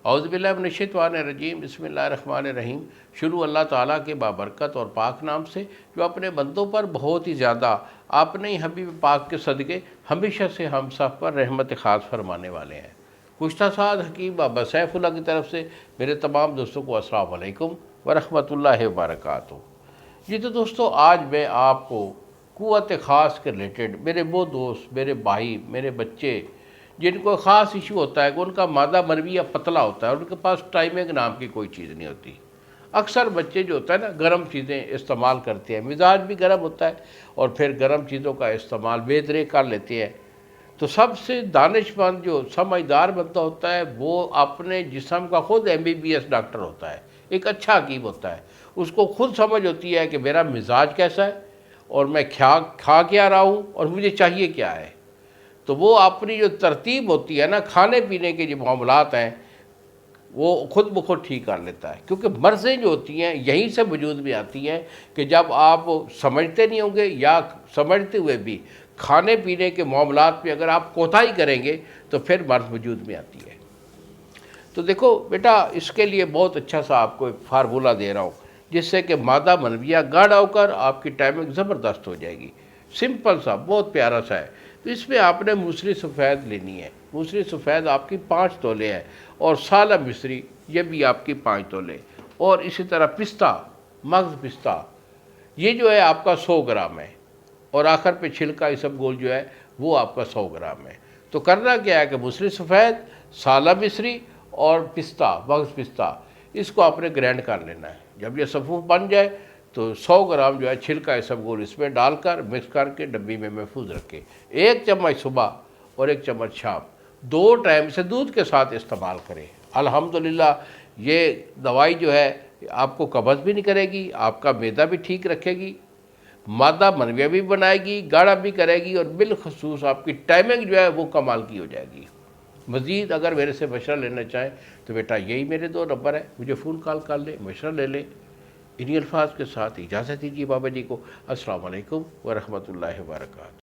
اعوذ باللہ من الشیطان الرجیم، بسم اللہ الرحمن الرحیم۔ شروع اللہ تعالیٰ کے بابرکت اور پاک نام سے جو اپنے بندوں پر بہت ہی زیادہ اپنے ہی حبیب پاک کے صدقے ہمیشہ سے ہم سب پر رحمت خاص فرمانے والے ہیں۔ گزشتہ سال حکیم بابا سیف اللہ کی طرف سے میرے تمام دوستوں کو السلام علیکم ورحمۃ اللہ وبرکاتہ۔ جی تو دوستو، آج میں آپ کو قوت خاص کے ریلیٹڈ میرے وہ دوست، میرے بھائی، میرے بچے جن کو خاص ایشو ہوتا ہے کہ ان کا مادہ منویہ پتلا ہوتا ہے، ان کے پاس ٹائمنگ نام کی کوئی چیز نہیں ہوتی۔ اکثر بچے جو ہوتا ہے نا گرم چیزیں استعمال کرتے ہیں، مزاج بھی گرم ہوتا ہے اور پھر گرم چیزوں کا استعمال بے درے کر لیتے ہیں۔ تو سب سے دانش مند جو سمجھدار بندہ ہوتا ہے وہ اپنے جسم کا خود MBBS ڈاکٹر ہوتا ہے، ایک اچھا حکیم ہوتا ہے۔ اس کو خود سمجھ ہوتی ہے کہ میرا مزاج کیسا ہے اور میں کھا کیا رہا ہوں اور مجھے چاہیے کیا ہے۔ تو وہ اپنی جو ترتیب ہوتی ہے نا کھانے پینے کے جو معاملات ہیں وہ خود بخود ٹھیک کر لیتا ہے، کیونکہ مرضیں جو ہوتی ہیں یہیں سے وجود میں آتی ہیں کہ جب آپ سمجھتے نہیں ہوں گے یا سمجھتے ہوئے بھی کھانے پینے کے معاملات پہ اگر آپ کوتاہی کریں گے تو پھر مرض وجود میں آتی ہے۔ تو دیکھو بیٹا، اس کے لیے بہت اچھا سا آپ کو ایک فارمولہ دے رہا ہوں جس سے کہ مادہ منویہ گاڑھا ہو کر آپ کی ٹائمنگ زبردست ہو جائے گی۔ سمپل سا، بہت پیارا سا ہے۔ تو اس میں آپ نے موسلی سفید لینی ہے۔ موسلی سفید آپ کی 5 تولے ہے اور سالہ مصری یہ بھی آپ کی 5 تولے، اور اسی طرح پستہ، مغز پستہ یہ جو ہے آپ کا 100 گرام ہے، اور آخر پہ چھلکا اسبگول جو ہے وہ آپ کا 100 گرام ہے۔ تو کرنا کیا ہے کہ موسلی سفید، سالہ مصری اور پستہ، مغز پستہ، اس کو آپ نے گرینڈ کر لینا ہے۔ جب یہ صفوف بن جائے تو 100 گرام جو ہے چھلکا اسبگول اس میں ڈال کر مکس کر کے ڈبی میں محفوظ رکھے۔ 1 چمچ صبح اور 1 چمچ شام، 2 ٹائم سے دودھ کے ساتھ استعمال کریں۔ الحمدللہ یہ دوائی جو ہے آپ کو قبض بھی نہیں کرے گی، آپ کا معدہ بھی ٹھیک رکھے گی، مادہ منویہ بھی بنائے گی، گاڑھا بھی کرے گی، اور بالخصوص آپ کی ٹائمنگ جو ہے وہ کمال کی ہو جائے گی۔ مزید اگر میرے سے مشورہ لینا چاہیں تو بیٹا یہی میرے 2 نمبر ہیں، مجھے فون کال کر لیں، مشورہ لے لیں۔ انہی الفاظ کے ساتھ اجازت دیجیے بابا جی کو۔ السلام علیکم ورحمۃ اللہ وبرکاتہ۔